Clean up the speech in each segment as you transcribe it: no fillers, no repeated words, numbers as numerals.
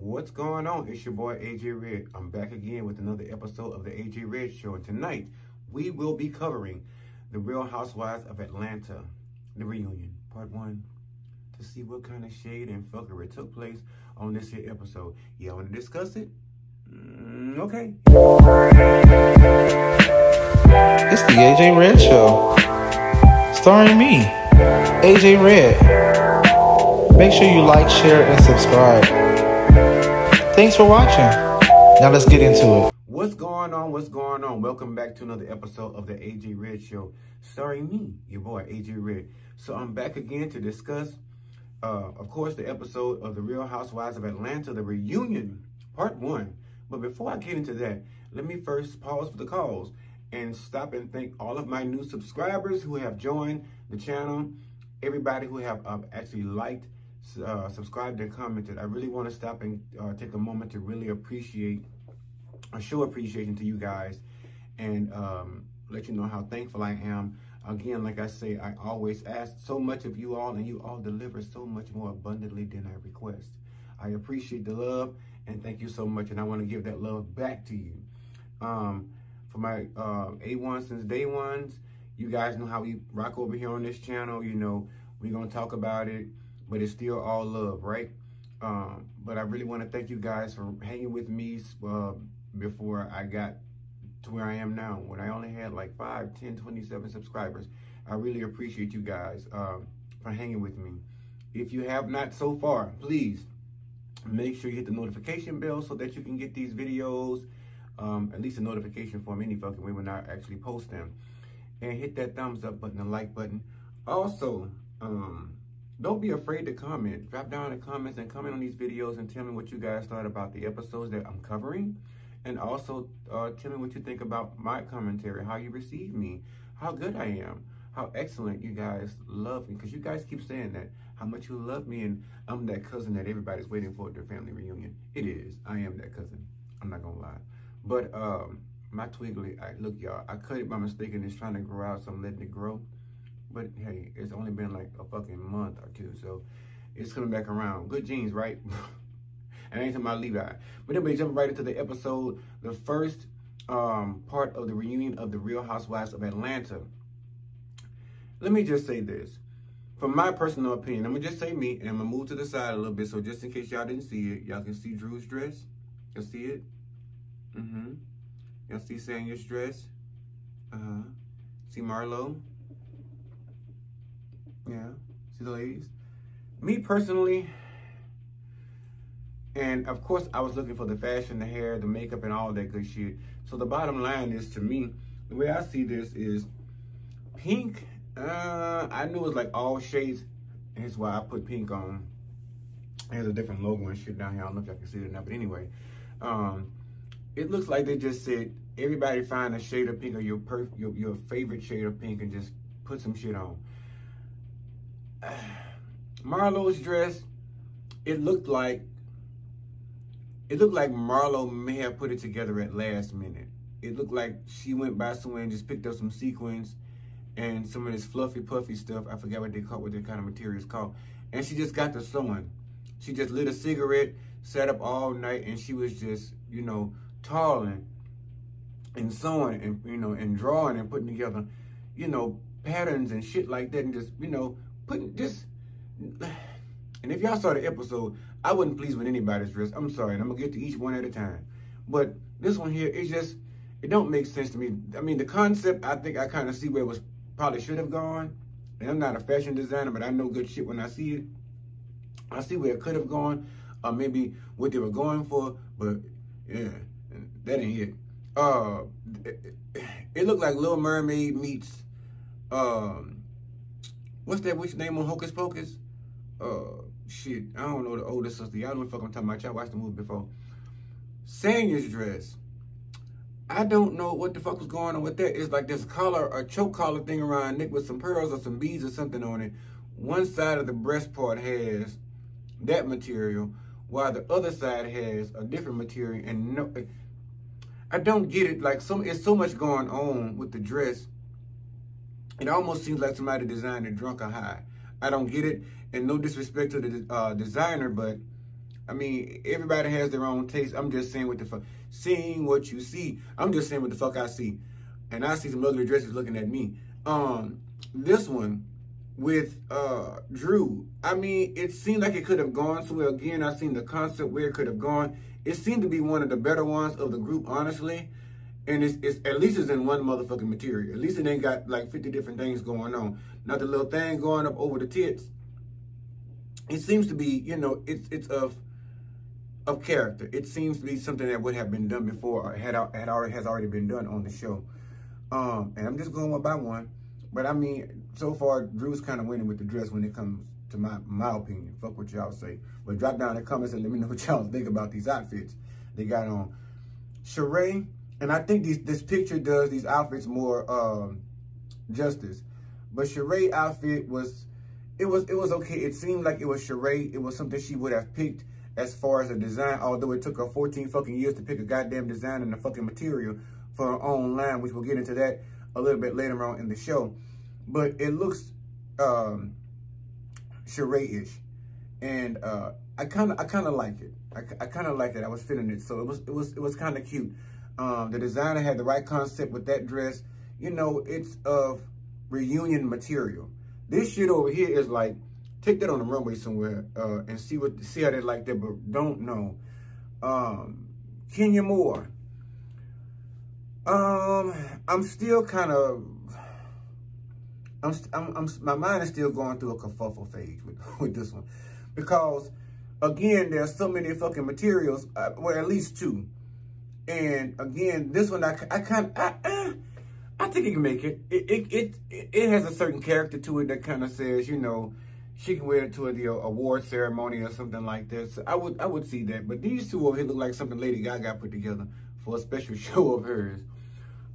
What's going on? It's your boy AJ Red. I'm back again with another episode of the AJ Red Show. And tonight, we will be covering the Real Housewives of Atlanta, the reunion, part 1, to see what kind of shade and fuckery took place on this here episode. Y'all want to discuss it? Okay. It's the AJ Red Show, starring me, AJ Red. Make sure you like, share, and subscribe. Thanks for watching. Now let's get into it. What's going on? What's going on? Welcome back to another episode of the AJ Red Show, starring me, your boy AJ Red. So I'm back again to discuss, of course, the episode of the Real Housewives of Atlanta, the reunion, part 1. But before I get into that, let me first pause for the calls and stop and thank all of my new subscribers who have joined the channel, everybody who have actually liked, subscribed, and commented. I really want to stop and take a moment to really show appreciation to you guys and let you know how thankful I am. Again, like I say, I always ask so much of you all, and you all deliver so much more abundantly than I request. I appreciate the love, and thank you so much, and I want to give that love back to you. For my A1 since day ones, you guys know how we rock over here on this channel. You know, we're going to talk about it, but it's still all love, right? But I really want to thank you guys for hanging with me before I got to where I am now, when I only had like 5, 10, 27 subscribers. I really appreciate you guys for hanging with me. If you have not so far, please make sure you hit the notification bell so that you can get these videos, at least a notification from any fucking way when I actually post them. And hit that thumbs up button, the like button. Also, don't be afraid to comment. Drop down in the comments and comment on these videos and tell me what you guys thought about the episodes that I'm covering. And also tell me what you think about my commentary, how you receive me, how good I am, how excellent you guys love me. Because you guys keep saying that, how much you love me, and I'm that cousin that everybody's waiting for at their family reunion. It is. I am that cousin. I'm not going to lie. But my twiggly, look, y'all, I cut it by mistake and it's trying to grow out, so I'm letting it grow. But hey, it's only been like a fucking month or 2, so it's coming back around. Good genes, right? And I ain't talking about Levi. But anyway, jumping right into the episode, the first part of the reunion of the Real Housewives of Atlanta. Let me just say this. From my personal opinion, I'm going to just say me, and I'm going to move to the side a little bit, so just in case y'all didn't see it, y'all can see Drew's dress. Y'all see it? Y'all see Sanya's dress? See Marlo? Yeah. See the ladies? Me personally, and of course I was looking for the fashion, the hair, the makeup, and all that good shit. So the bottom line is, to me, the way I see this is pink. I knew it was like all shades. That's why I put pink on. There's a different logo and shit down here. I don't know if y'all can see it now, but anyway. It looks like they just said, everybody find a shade of pink or your favorite shade of pink and just put some shit on. Marlo's dress, it looked like Marlo may have put it together at last minute. It looked like she went by somewhere and just picked up some sequins and some of this fluffy puffy stuff. I forgot what that kind of material is called. And she just got to sewing. She just lit a cigarette, sat up all night, and she was just, you know, toiling and sewing and, you know, and drawing and putting together, you know, patterns and shit like that, and just, you know, putting just. And if y'all saw the episode, I wasn't pleased with anybody's dress. I'm sorry, and I'm gonna get to each one at a time. But this one here, it don't make sense to me. I mean, the concept, I think I kind of see where it was probably should have gone. And I'm not a fashion designer, but I know good shit when I see it. I see where it could have gone, or maybe what they were going for, but yeah, that ain't it. It looked like Little Mermaid meets, what's that witch name on Hocus Pocus? Shit, I don't know the older sister. Y'all know what the fuck I'm talking about. Y'all watched the movie before. Sanya's dress. I don't know what the fuck was going on with that. It's like this collar, a choke collar thing around Nick with some pearls or some beads or something on it. One side of the breast part has that material, while the other side has a different material. And no, I don't get it. Like, it's so much going on with the dress. It almost seems like somebody designed it drunk or high. I don't get it. And no disrespect to the designer, but I mean, everybody has their own taste. I'm just saying what the fuck, seeing what you see. I'm just saying what the fuck I see. And I see some ugly dresses looking at me. This one with Drew, I mean, it seemed like it could have gone somewhere. Again, I seen the concept where it could have gone. It seemed to be one of the better ones of the group, honestly. And it's at least it's in one motherfucking material. At least it ain't got like 50 different things going on. Not the little thing going up over the tits. It seems to be, you know, it's of character. It seems to be something that would have been done before or has already been done on the show. And I'm just going one by one. But I mean, so far, Drew's kind of winning with the dress when it comes to my opinion. Fuck what y'all say. But drop down in the comments and let me know what y'all think about these outfits they got on. Sheree, and I think this picture does these outfits more justice. But Sheree outfit was okay. It seemed like it was Sheree. It was something she would have picked as far as a design, although it took her 14 fucking years to pick a goddamn design and a fucking material for her own line, which we'll get into that a little bit later on in the show. But it looks Sheree-ish. And I kind of like it. I kind of like it. I was feeling it. So it was kind of cute. The designer had the right concept with that dress. You know, it's of reunion material. This shit over here is like, take that on the runway somewhere and see how they like that, but don't know. Kenya Moore. I'm still kind of, my mind is still going through a kerfuffle phase with this one, because again, there's so many fucking materials, well, at least two, and again, this one I think it can make it. It has a certain character to it that kind of says, you know, she can wear it to the award ceremony or something like that. So I would see that. But these two over here look like something Lady Gaga put together for a special show of hers.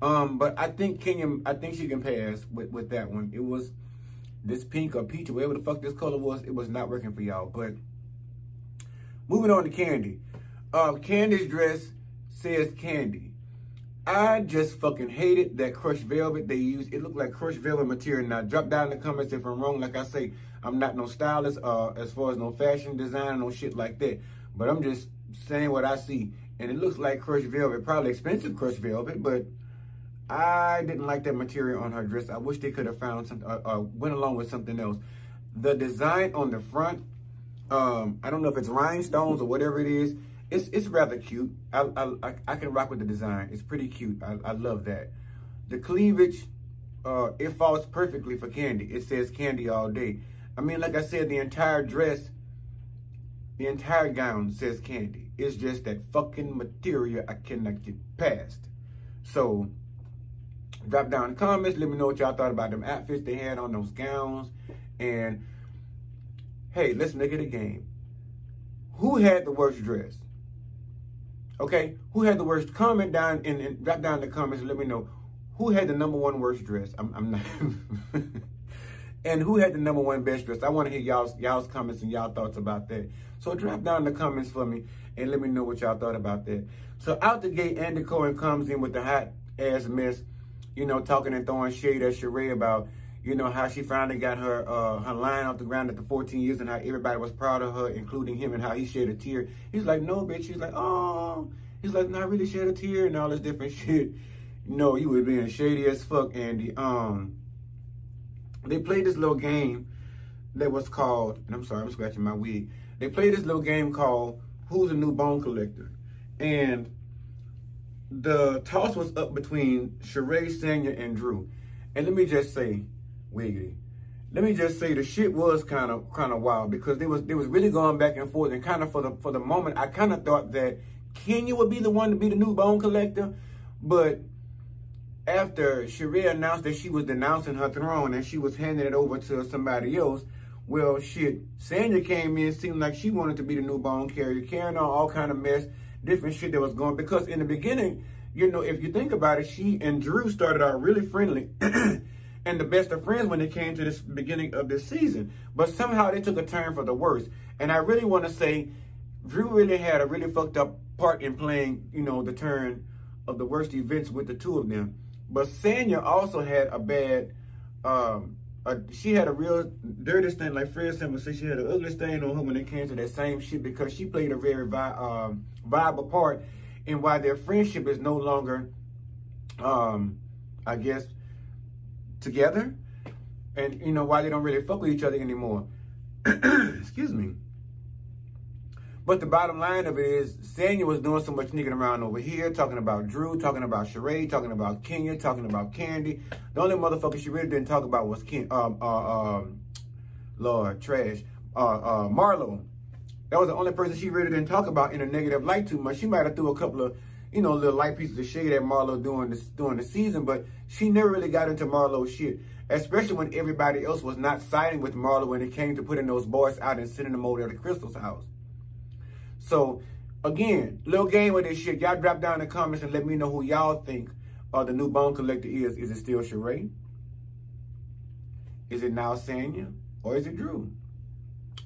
But I think she can pass with that one. It was this pink or peach or whatever the fuck this color was. It was not working for y'all. But moving on to Candy. Candy's dress says Candy. I just fucking hated that crushed velvet they used. It looked like crushed velvet material. Now, drop down in the comments if I'm wrong. Like I say, I'm not no stylist as far as no fashion design, no shit like that. But I'm just saying what I see. And it looks like crushed velvet. Probably expensive crushed velvet, but I didn't like that material on her dress. I wish they could have found something, went along with something else. The design on the front, I don't know if it's rhinestones or whatever it is. It's rather cute. I can rock with the design. It's pretty cute. I love that. The cleavage, it falls perfectly for Candy. It says Candy all day. I mean, like I said, the entire dress, the entire gown says Candy. It's just that fucking material I cannot get past. So, drop down in the comments. Let me know what y'all thought about them outfits they had on those gowns. And, hey, let's make it a game. Who had the worst dress? Okay, who had the worst? Comment down and drop down in the comments and let me know who had the #1 worst dress. I'm not. And who had the #1 best dress? I want to hear y'all's comments and y'all thoughts about that. So drop down in the comments for me and let me know what y'all thought about that. So out the gate, Andy Cohen comes in with the hot ass mess, you know, talking and throwing shade at Sheree about, you know, how she finally got her line off the ground after 14 years and how everybody was proud of her, including him, and how he shed a tear. He's like, no, bitch. She's like, oh. He's like, no, I really shed a tear and all this different shit. No, you were being shady as fuck, Andy. They played this little game that was called, and I'm sorry, I'm scratching my wig. They played this little game called Who's the New Bone Collector? And the toss was up between Sheree, Sanya, and Drew. And let me just say, wiggity. Let me just say the shit was kind of wild, because they was really going back and forth, and kind of for the moment I kind of thought that Kenya would be the one to be the new bone collector, but after Sheree announced that she was denouncing her throne and she was handing it over to somebody else, well shit, Sanya came in, seemed like she wanted to be the new bone carrier, carrying on all kind of mess, different shit that was going, because in the beginning, you know, if you think about it, she and Drew started out really friendly and the best of friends when it came to this beginning of this season. But somehow they took a turn for the worse. And I really want to say, Drew really had a really fucked up part in playing, you know, the turn of the worst events with the two of them. But Sanya also had a bad she had a real dirty stain, like Fred Simmons said, she had an ugly stain on her when it came to that same shit, because she played a very viable part in why their friendship is no longer, I guess, together, and you know why they don't really fuck with each other anymore. Excuse me. But the bottom line of it is, Sanya was doing so much niggas around over here, talking about Drew, talking about Sheree, talking about Kenya, talking about Candy. The only motherfucker she really didn't talk about was Lord, trash, Marlo. That was the only person she really didn't talk about in a negative light too much. She might have threw a couple of, you know, little light pieces of shade at Marlo during the season, but she never really got into Marlo's shit, especially when everybody else was not siding with Marlo when it came to putting those boys out and sending them over to Crystal's house. So, again, little game with this shit. Y'all drop down in the comments and let me know who y'all think the new Bone Collector is. Is it still Sheree? Is it now Sanya? Or is it Drew?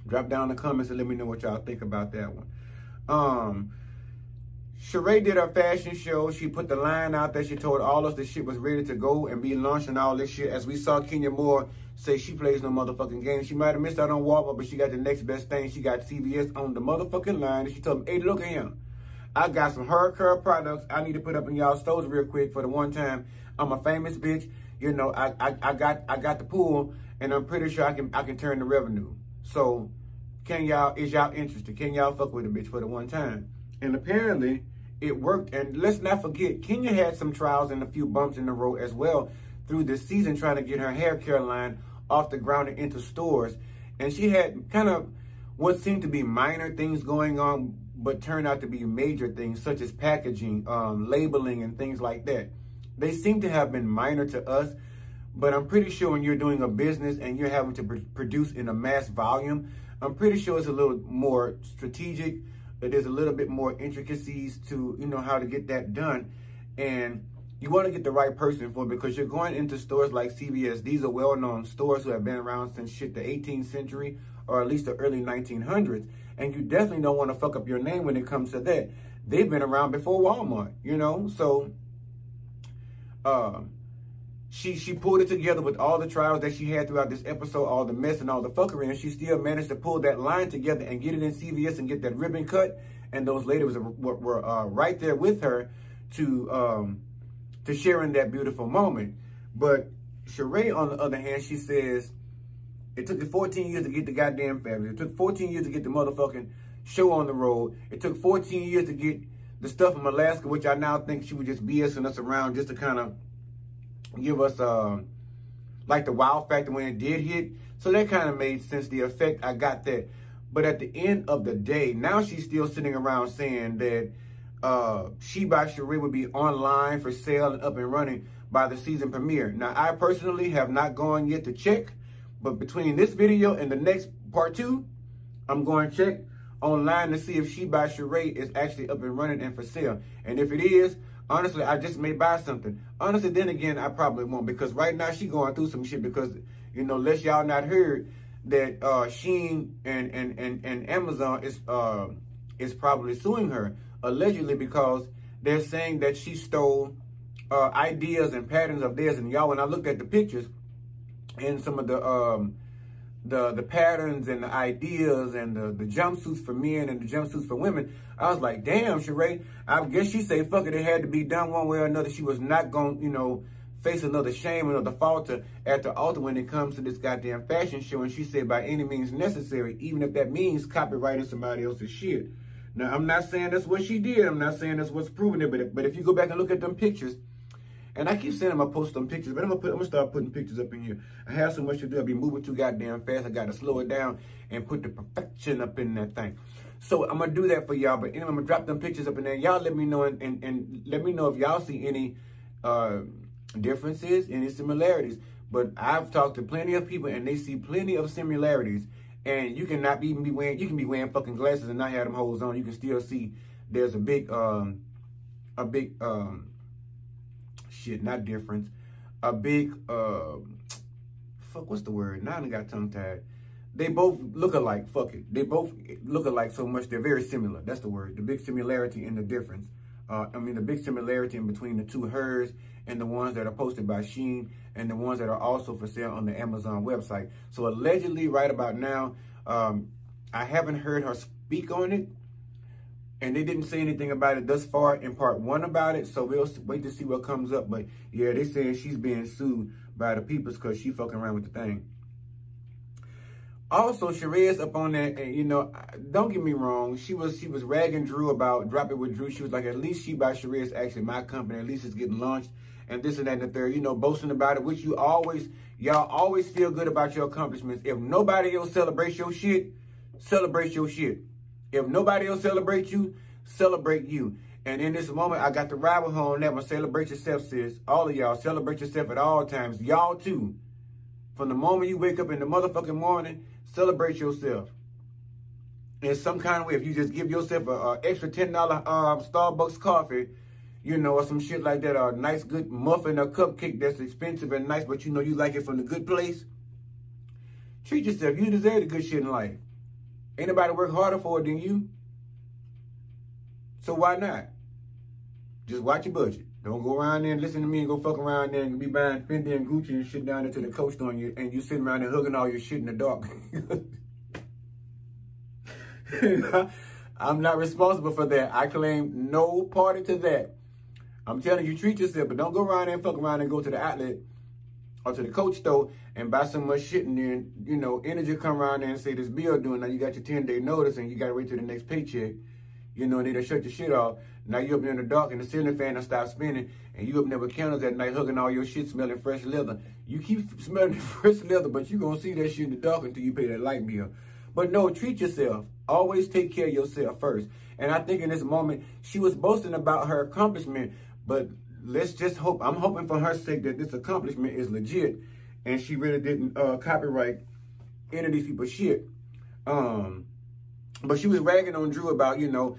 Drop down in the comments and let me know what y'all think about that one. Sheree did her fashion show. She put the line out there. She told all us the shit was ready to go and be launched and all this shit. As we saw Kenya Moore say she plays no motherfucking game. She might have missed out on Walmart, but she got the next best thing. She got CVS on the motherfucking line. And she told me, hey, look at him. I got some hair care products I need to put up in y'all stores real quick for the one time. I'm a famous bitch. You know, I got the pool, and I'm pretty sure I can turn the revenue. So is y'all interested? Can y'all fuck with a bitch for the one time? And apparently it worked. And let's not forget, Kenya had some trials and a few bumps in the road as well through this season, trying to get her hair care line off the ground and into stores. And she had kind of what seemed to be minor things going on, but turned out to be major things, such as packaging, labeling, and things like that. They seem to have been minor to us, but I'm pretty sure when you're doing a business and you're having to produce in a mass volume, I'm pretty sure it's a little more strategic. There's a little bit more intricacies to, you know, how to get that done. And you want to get the right person for it, because you're going into stores like CVS. These are well-known stores who have been around since shit the 18th century or at least the early 1900s. And you definitely don't want to fuck up your name when it comes to that. They've been around before Walmart, you know? So she pulled it together with all the trials that she had throughout this episode, all the mess and all the fuckery, and she still managed to pull that line together and get it in CVS and get that ribbon cut. And those ladies were right there with her to share in that beautiful moment. But Sheree, on the other hand, she says, it took 14 years to get the goddamn family. It took 14 years to get the motherfucking show on the road. It took 14 years to get the stuff from Alaska, which I now think she was just BSing us around just to kind of give us like the wow factor when it did hit. So that kind of made sense, the effect. I got that. But at the end of the day, now she's still sitting around saying that She by Sheree would be online for sale and up and running by the season premiere. Now, I personally have not gone yet to check, but between this video and the next part 2, I'm going to check online to see if She by Sheree is actually up and running and for sale. And if it is, honestly, I just may buy something. Honestly, then again, I probably won't, because right now she going through some shit because, you know, unless y'all not heard that Shein and Amazon is probably suing her, allegedly, because they're saying that she stole ideas and patterns of theirs. And y'all, when I looked at the pictures and some of the patterns and the ideas and the jumpsuits for men and the jumpsuits for women, I was like, damn, Sheree, I guess she say, fuck it, it had to be done one way or another. She was not going to, you know, face another shame, another falter at the altar when it comes to this goddamn fashion show. And she said, by any means necessary, even if that means copyrighting somebody else's shit. Now, I'm not saying that's what she did. I'm not saying that's what's proving it. But if you go back and look at them pictures, and I keep saying I'm going to post them pictures, but I'm going to start putting pictures up in here. I have so much to do. I'll be moving too goddamn fast. I got to slow it down and put the perfection up in that thing. So I'm going to do that for y'all. But anyway, I'm going to drop them pictures up in there. Y'all let me know and let me know if y'all see any differences, any similarities. But I've talked to plenty of people and they see plenty of similarities. And you cannot even be wearing, you can be wearing fucking glasses and not have them holes on. You can still see there's a big shit, not difference. A big, fuck, what's the word? Now I got tongue-tied. They both look alike, fuck it. They both look alike so much, they're very similar. That's the word, the big similarity and the difference. the big similarity in between the two, hers and the ones that are posted by Shein and the ones that are also for sale on the Amazon website. So allegedly, right about now, I haven't heard her speak on it, and they didn't say anything about it thus far in part 1 about it. So we'll wait to see what comes up. But yeah, they saying she's being sued by the peoples because she fucking around with the thing. Also, Sheree's up on that, and you know, don't get me wrong, she was ragging Drew about Drop It With Drew. She was like, at least She by Sheree's actually my company, at least it's getting launched, and this and that and the third, you know, boasting about it, which y'all always feel good about your accomplishments. If nobody else celebrates your shit, celebrate your shit. If nobody else celebrates you, celebrate you. And in this moment, I got to ride with her on that one. Celebrate yourself, sis. All of y'all, celebrate yourself at all times. Y'all too. From the moment you wake up in the motherfucking morning, celebrate yourself. In some kind of way, if you just give yourself an extra $10 Starbucks coffee, you know, or some shit like that, or a nice good muffin or cupcake that's expensive and nice, but you know you like it from the good place, treat yourself. You deserve the good shit in life. Ain't nobody work harder for it than you. So why not? Just watch your budget. Don't go around there and listen to me and go fuck around there and be buying Fendi and Gucci and shit down there to the coast on you, and you sitting around there hugging all your shit in the dark. I'm not responsible for that. I claim no party to that. I'm telling you, treat yourself, but don't go around there and fuck around and go to the outlet or to the Coach store and buy so much shit, and then, you know, energy come around there and say this bill doing. Now you got your 10-day notice and you got to wait till the next paycheck. You know, and they done shut your shit off. Now you up there in the dark and the ceiling fan done stop spinning, and you up there with candles at night hugging all your shit smelling fresh leather. You keep smelling fresh leather, but you gonna see that shit in the dark until you pay that light bill. But no, treat yourself. Always take care of yourself first. And I think in this moment, she was boasting about her accomplishment, but let's just hope, I'm hoping for her sake that this accomplishment is legit and she really didn't copyright any of these people's shit. But she was ragging on Drew about, you know,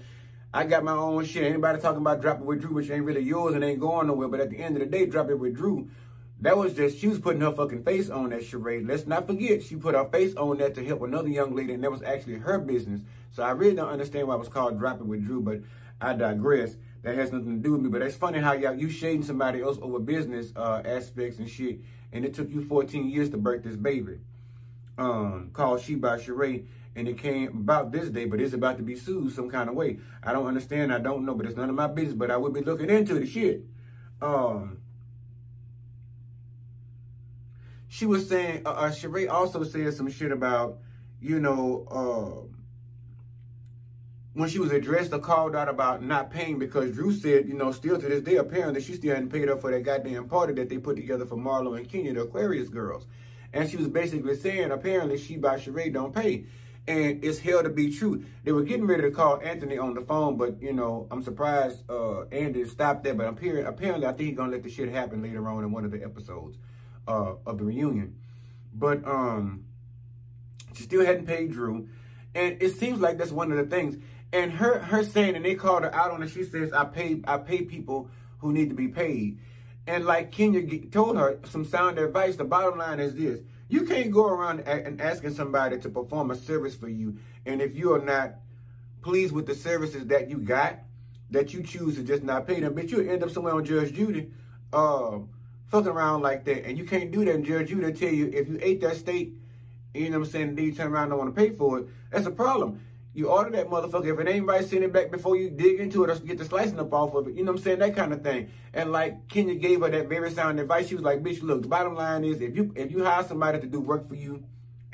I got my own shit. Anybody talking about Drop It With Drew, which ain't really yours and ain't going nowhere. But at the end of the day, Drop It With Drew, that was just, she was putting her fucking face on that charade. Let's not forget, she put her face on that to help another young lady, and that was actually her business. So I really don't understand why it was called Drop It With Drew, but I digress. That has nothing to do with me. But it's funny how you shading somebody else over business aspects and shit, and it took you 14 years to birth this baby called She by Sheree. And it came about this day, but it's about to be sued some kind of way. I don't understand. I don't know, but it's none of my business. But I would be looking into the shit. She was saying, Sheree also said some shit about, you know, when she was addressed or called out about not paying, because Drew said, you know, still to this day, apparently she still hadn't paid up for that goddamn party that they put together for Marlo and Kenya, the Aquarius girls. And she was basically saying, apparently She by Sheree don't pay. And it's held to be true. They were getting ready to call Anthony on the phone, but, you know, I'm surprised Andy stopped that. But apparently, I think he's going to let the shit happen later on in one of the episodes of the reunion. But she still hadn't paid Drew. And it seems like that's one of the things. And her saying, and they called her out on it, she says, I pay people who need to be paid. And like Kenya told her some sound advice, the bottom line is this. You can't go around and asking somebody to perform a service for you, and if you are not pleased with the services that you got, that you choose to just not pay them, but you'll end up somewhere on Judge Judy fucking around like that. And you can't do that, and Judge Judy will tell you, if you ate that steak, you know what I'm saying, and then you turn around and don't want to pay for it, that's a problem. You order that motherfucker. If it ain't right, send it back before you dig into it or get the slicing up off of it. You know what I'm saying? That kind of thing. And like Kenya gave her that very sound advice. She was like, bitch, look, the bottom line is if you hire somebody to do work for you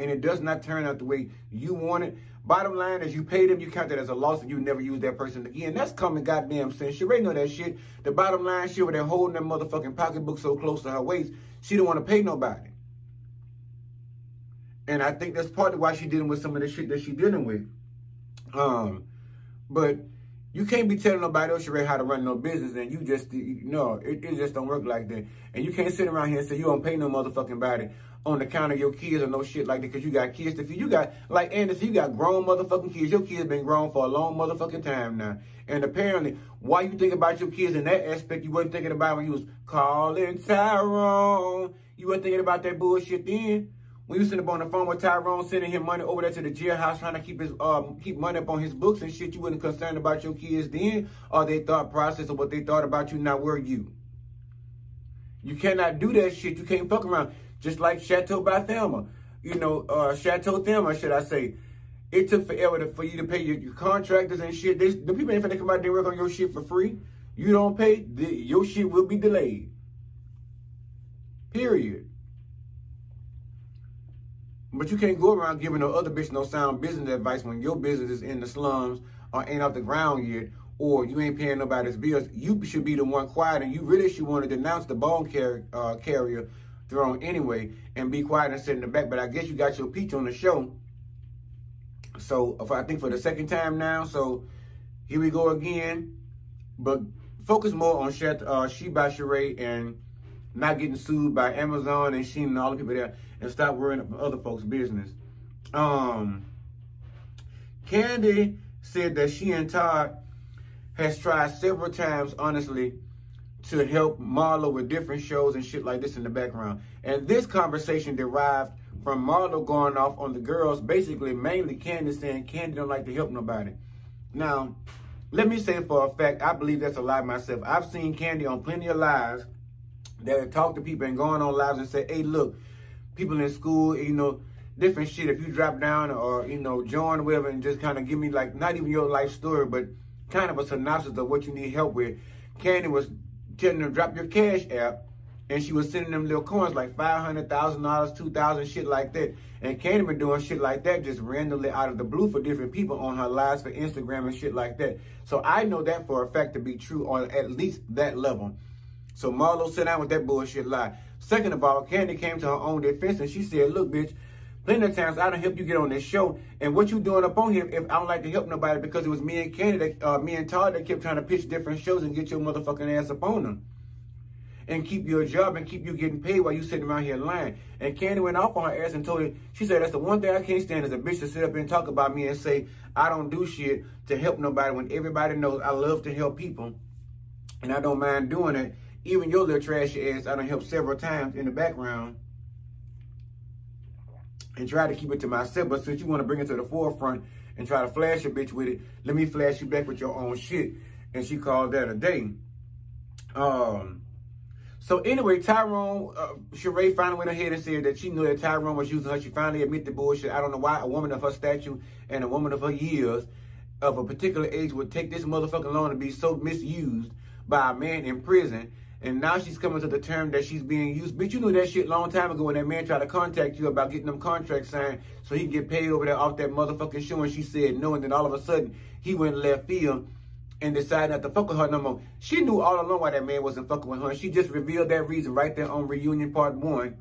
and it does not turn out the way you want it, bottom line is you pay them, you count that as a loss, and you never use that person again. That's common goddamn sense. She already know that shit. The bottom line, she over there holding that motherfucking pocketbook so close to her waist, she don't want to pay nobody. And I think that's partly why she dealing with some of the shit that she dealing with. But you can't be telling nobody else how to run no business, and you just, no, it just don't work like that. And you can't sit around here and say you don't pay no motherfucking body on the count of your kids or no shit like that, because you got kids to feed. You got, like Anderson, you got grown motherfucking kids. Your kids been grown for a long motherfucking time now. And apparently, why you think about your kids in that aspect, you wasn't thinking about when you was calling Tyrone. You weren't thinking about that bullshit then. When you sitting up on the phone with Tyrone, sending him money over there to the jailhouse, trying to keep his keep money up on his books and shit, you wasn't concerned about your kids then, or their thought process, or what they thought about you, not were you. You cannot do that shit. You can't fuck around. Just like Chateau by Thelma. You know, Chateau Thelma, should I say. It took forever for you to pay your contractors and shit. The people ain't finna come out there and work on your shit for free. You don't pay, your shit will be delayed. Period. But you can't go around giving no other bitch no sound business advice when your business is in the slums or ain't off the ground yet, or you ain't paying nobody's bills. You should be the one quiet, and you really should want to denounce the bone carrier throne anyway and be quiet and sit in the back. But I guess you got your peach on the show. So I think for the second time now, so here we go again. But focus more on She by Sheree and not getting sued by Amazon and Shein and all the people there, and stop worrying about other folks' business. Candy said that she and Todd has tried several times, honestly, to help Marlo with different shows and shit like this in the background. And this conversation derived from Marlo going off on the girls, basically mainly Candy saying Candy don't like to help nobody. Now, let me say for a fact, I believe that's a lie myself. I've seen Candy on plenty of lives that talk to people and going on lives and say, hey, look, people in school, you know, different shit. If you drop down or, you know, join whatever and just kind of give me like, not even your life story, but kind of a synopsis of what you need help with. Candy was telling them, drop your Cash App. And she was sending them little coins like $500, $1,000, $2,000, shit like that. And Candy been doing shit like that just randomly out of the blue for different people on her lives for Instagram and shit like that. So I know that for a fact to be true on at least that level. So Marlo sat down with that bullshit lie. Second of all, Candy came to her own defense and she said, look, bitch, plenty of times I done helped you get on this show. And what you doing up on here, if I don't like to help nobody, because it was me and Candy, me and Todd that kept trying to pitch different shows and get your motherfucking ass up on them. And keep your job and keep you getting paid while you sitting around here lying. And Candy went off on her ass and told her, she said, that's the one thing I can't stand is a bitch to sit up and talk about me and say, I don't do shit to help nobody when everybody knows I love to help people. And I don't mind doing it. Even your little trashy ass, I done helped several times in the background. And try to keep it to myself. But since you want to bring it to the forefront and try to flash a bitch with it, let me flash you back with your own shit. And she called that a day. So anyway, Sheree finally went ahead and said that she knew that Tyrone was using her. She finally admitted the bullshit. I don't know why a woman of her stature and a woman of her years of a particular age would take this motherfucking loan and be so misused by a man in prison. And now she's coming to the term that she's being used. Bitch, you knew that shit a long time ago when that man tried to contact you about getting them contracts signed so he can get paid over there off that motherfucking show. And she said no. And then all of a sudden, he went left field and decided not to fuck with her no more. She knew all along why that man wasn't fucking with her. She just revealed that reason right there on Reunion Part 1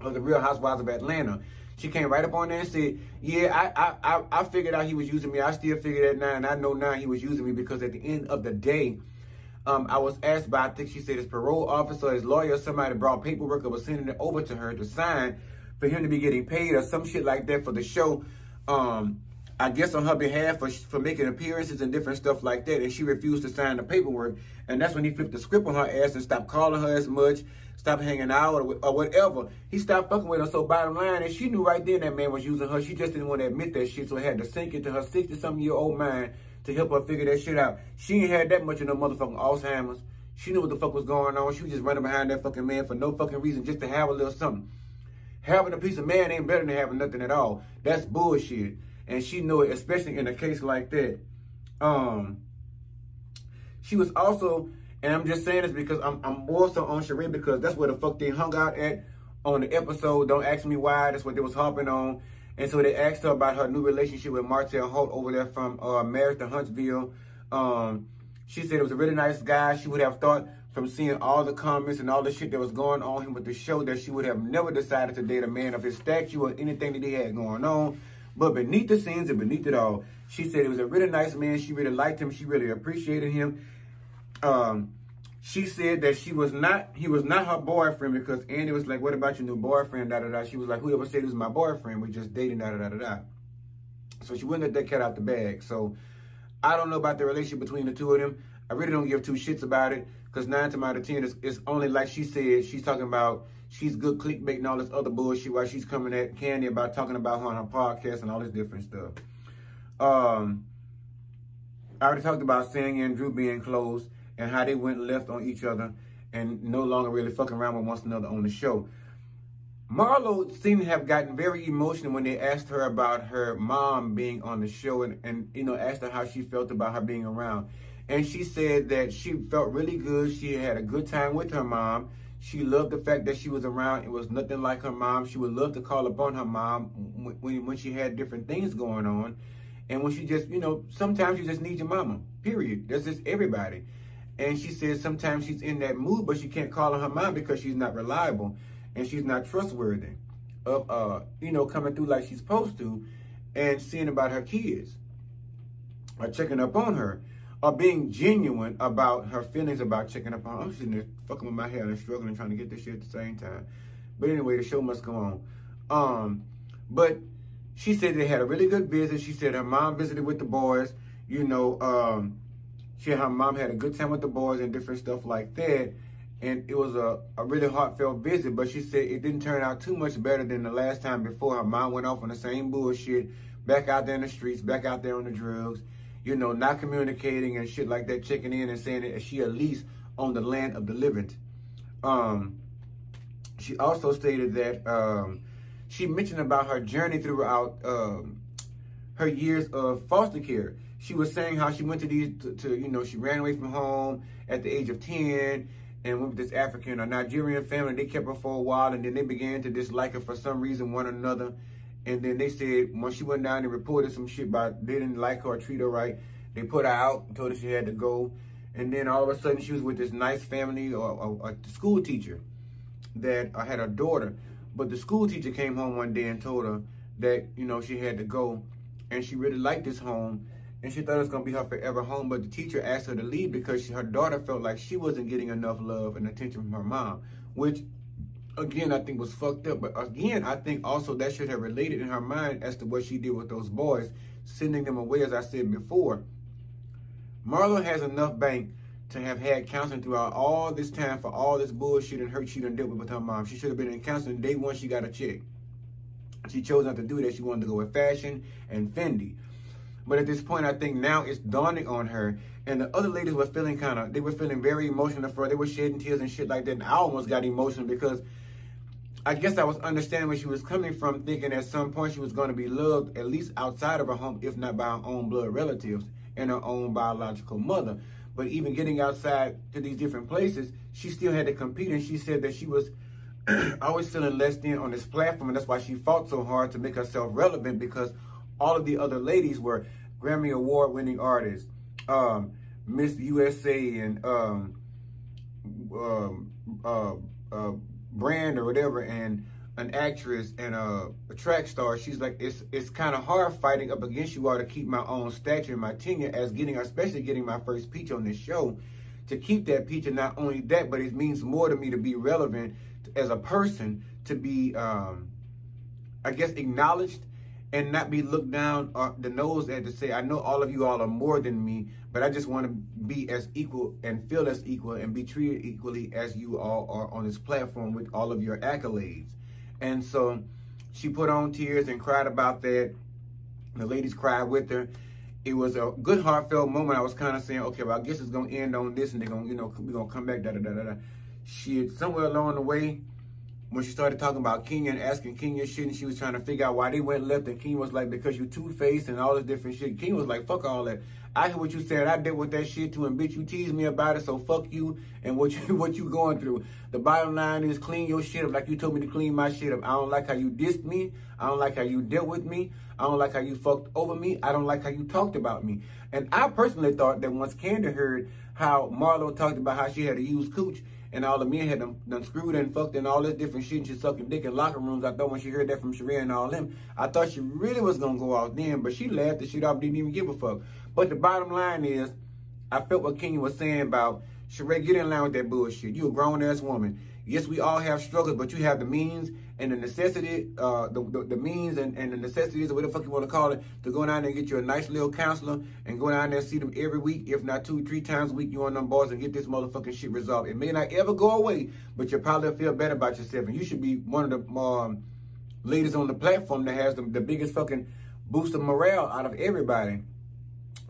of The Real Housewives of Atlanta. She came right up on there and said, yeah, I figured out he was using me. I still figured that now, and I know now he was using me because at the end of the day, I was asked by, I think she said his parole officer, his lawyer, somebody brought paperwork or was sending it over to her to sign for him to be getting paid or some shit like that for the show. I guess on her behalf for making appearances and different stuff like that. And she refused to sign the paperwork. And that's when he flipped the script on her ass and stopped calling her as much, stopped hanging out or whatever. He stopped fucking with her. So bottom line is she knew right then that man was using her. She just didn't want to admit that shit. So it had to sink into her 60-something-year-old mind to help her figure that shit out. She ain't had that much of no motherfucking Alzheimer's. She knew what the fuck was going on. She was just running behind that fucking man for no fucking reason, just to have a little something. Having a piece of man ain't better than having nothing at all. That's bullshit. And she knew it, especially in a case like that. She was also, and I'm just saying this because I'm more so on Sheree because that's where the fuck they hung out at on the episode. Don't ask me why. That's what they was harping on. And so they asked her about her new relationship with Martell Holt over there from Marriage to Huntsville. She said it was a really nice guy. She would have thought from seeing all the comments and all the shit that was going on with the show that she would have never decided to date a man of his stature or anything that he had going on. But beneath the scenes and beneath it all, she said it was a really nice man. She really liked him. She really appreciated him. She said that he was not her boyfriend because Andy was like, what about your new boyfriend, da-da-da. She was like, whoever said he was my boyfriend, we just dating, da-da-da-da-da. So she wouldn't let that cat out the bag. So I don't know about the relationship between the two of them. I really don't give two shits about it because 9 times out of 10, it's only like she said, she's talking about she's good clickbait and all this other bullshit while she's coming at Candy about talking about her on her podcast and all this different stuff. I already talked about Sandy and Drew being close and how they went left on each other and no longer really fucking around with one another on the show. Marlo seemed to have gotten very emotional when they asked her about her mom being on the show and you know, asked her how she felt about her being around. And she said that she felt really good. She had a good time with her mom. She loved the fact that she was around. It was nothing like her mom. She would love to call upon her mom when she had different things going on. And when she just, you know, sometimes you just need your mama, period. That's just everybody. And she said sometimes she's in that mood, but she can't call on her mom because she's not reliable and she's not trustworthy of, you know, coming through like she's supposed to and seeing about her kids or checking up on her or being genuine about her feelings about checking up on her. I'm sitting there fucking with my hair and struggling trying to get this shit at the same time. But anyway, the show must go on. But she said they had a really good visit. She said her mom visited with the boys. You know, her mom had a good time with the boys and different stuff like that. And it was a really heartfelt visit. But she said it didn't turn out too much better than the last time before. Her mom went off on the same bullshit. Back out there in the streets. Back out there on the drugs. You know, not communicating and shit like that. Checking in and saying that she at least on the land of the living. She also stated that she mentioned about her journey throughout her years of foster care. She was saying how she went to you know, she ran away from home at the age of 10 and went with this African or Nigerian family. They kept her for a while and then they began to dislike her for some reason, one or another. And then they said when she went down and reported some shit about they didn't like her or treat her right, they put her out and told her she had to go. And then all of a sudden she was with this nice family or a school teacher that had a daughter. But the school teacher came home one day and told her that, you know, she had to go. And she really liked this home. And she thought it was going to be her forever home. But the teacher asked her to leave because her daughter felt like she wasn't getting enough love and attention from her mom. Which, again, I think was fucked up. But again, I think also that should have related in her mind as to what she did with those boys, sending them away, as I said before. Marlo has enough bank to have had counseling throughout all this time for all this bullshit and hurt she done dealt with her mom. She should have been in counseling day one she got a check. She chose not to do that. She wanted to go with fashion and Fendi. But at this point, I think now it's dawning on her. And the other ladies were feeling they were feeling very emotional for her. They were shedding tears and shit like that. And I almost got emotional because I guess I was understanding where she was coming from, thinking at some point she was going to be loved, at least outside of her home, if not by her own blood relatives and her own biological mother. But even getting outside to these different places, she still had to compete. And she said that she was always feeling less than on this platform. And that's why she fought so hard to make herself relevant, because all of the other ladies were Grammy Award-winning artists, Miss USA and brand or whatever, and an actress and a track star. She's like, it's kind of hard fighting up against you all to keep my own stature and my tenure as especially getting my first peach on this show, to keep that peach. And not only that, but it means more to me to be relevant as a person, to be, I guess, acknowledged and not be looked down the nose at, to say, I know all of you all are more than me, but I just want to be as equal and feel as equal and be treated equally as you all are on this platform with all of your accolades. And so she put on tears and cried about that. The ladies cried with her. It was a good heartfelt moment. I was kind of saying, okay, well, I guess it's going to end on this and they're going to, you know, we're going to come back, da-da-da-da-da. Shit, somewhere along the way, when she started talking about Kenya and asking Kenya shit, and she was trying to figure out why they went left, and Kenya was like, because you two-faced and all this different shit. Kenya was like, fuck all that. I hear what you said. I dealt with that shit too, and bitch, you teased me about it, so fuck you and what you going through. The bottom line is, clean your shit up like you told me to clean my shit up. I don't like how you dissed me. I don't like how you dealt with me. I don't like how you fucked over me. I don't like how you talked about me. And I personally thought that once Candy heard how Marlo talked about how she had to use cooch, and all the men had done screwed and fucked and all this different shit, and she sucking dick in locker rooms. I thought when she heard that from Sharia and all them, I thought she really was going to go out then, but she laughed the shit off, didn't even give a fuck. But the bottom line is, I felt what Kenya was saying about Sheree, get in line with that bullshit. You a grown-ass woman. Yes, we all have struggles, but you have the means and the necessity, the means and the necessities, or whatever the fuck you want to call it, to go down there and get you a nice little counselor and go down there and see them every week, if not 2-3 times a week, you on them boards and get this motherfucking shit resolved. It may not ever go away, but you'll probably feel better about yourself. And you should be one of the ladies on the platform that has the biggest fucking boost of morale out of everybody.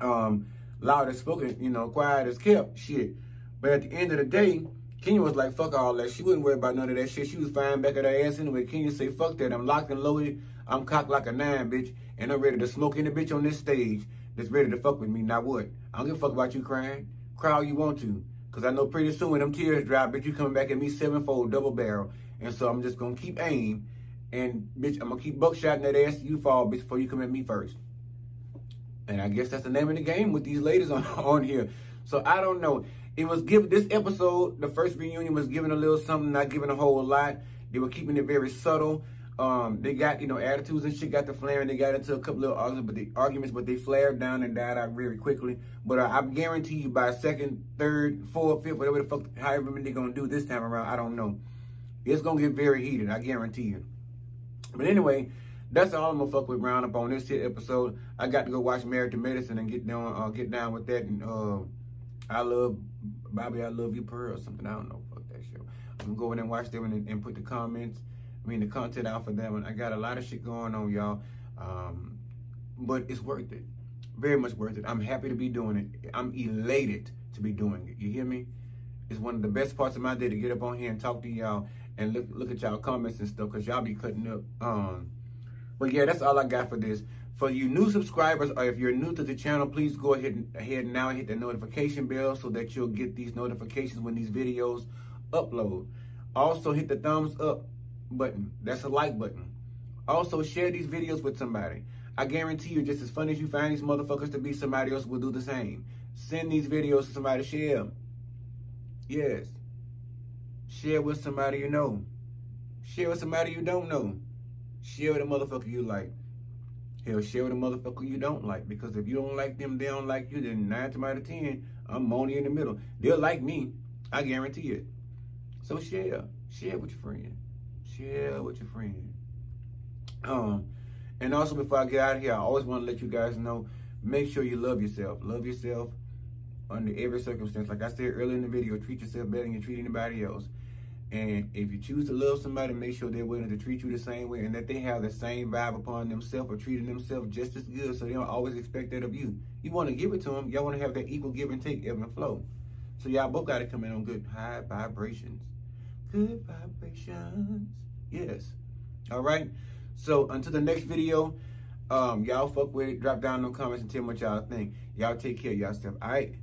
Loud as spoken, you know, quiet as kept, shit. But at the end of the day, Kenya was like, fuck all that. She wouldn't worry about none of that shit. She was fine back at her ass anyway. Kenya say, fuck that. I'm locked and loaded. I'm cocked like a 9, bitch. And I'm ready to smoke any bitch on this stage that's ready to fuck with me. Now what? I don't give a fuck about you crying. Cry all you want to. Because I know pretty soon when them tears dry, bitch, you coming back at me 7-fold, double barrel. And so I'm just going to keep aim. And, bitch, I'm going to keep buckshotting that ass till you fall, bitch, before you come at me first. And I guess that's the name of the game with these ladies on here. So I don't know. It was given, this episode, the first reunion was giving a little something, not giving a whole lot. They were keeping it very subtle. They got, you know, attitudes and shit got to flaring. They got into a couple of arguments, but they flared down and died out very quickly. But I guarantee you by second, third, fourth, fifth, whatever the fuck, however many they're going to do this time around, I don't know. It's going to get very heated, I guarantee you. But anyway, that's all I'm going to fuck with round up on this here episode. I got to go watch Married to Medicine and get down with that. And I love Bobby, I love you, Pearl, or something. I don't know. Fuck that shit. I'm going to go in and watch them and put the the content out for them. And I got a lot of shit going on, y'all. But it's worth it. Very much worth it. I'm happy to be doing it. I'm elated to be doing it. You hear me? It's one of the best parts of my day to get up on here and talk to y'all and look at y'all comments and stuff, because y'all be cutting up. But yeah, that's all I got for this. For you new subscribers, or if you're new to the channel, please go ahead now and hit the notification bell so that you'll get these notifications when these videos upload. Also, hit the thumbs up button. That's a like button. Also, share these videos with somebody. I guarantee you, just as fun as you find these motherfuckers to be, somebody else will do the same. Send these videos to somebody. Share them. Yes. Share with somebody you know. Share with somebody you don't know. Share with a motherfucker you like. Hell, share with a motherfucker you don't like. Because if you don't like them, they don't like you, then 9 times out of 10, I'm Moni in the middle. They'll like me. I guarantee it. So share. Share with your friend. Share with your friend. And also, before I get out of here, I always want to let you guys know, make sure you love yourself. Love yourself under every circumstance. Like I said earlier in the video, treat yourself better than you treat anybody else. And if you choose to love somebody, make sure they're willing to treat you the same way, and that they have the same vibe upon themselves or treating themselves just as good, so they don't always expect that of you. You want to give it to them. Y'all want to have that equal give and take, ebb and flow. So y'all both got to come in on good high vibrations. Good vibrations. Yes. All right. So until the next video, y'all fuck with it. Drop down in the comments and tell me what y'all think. Y'all take care of yourself. All right.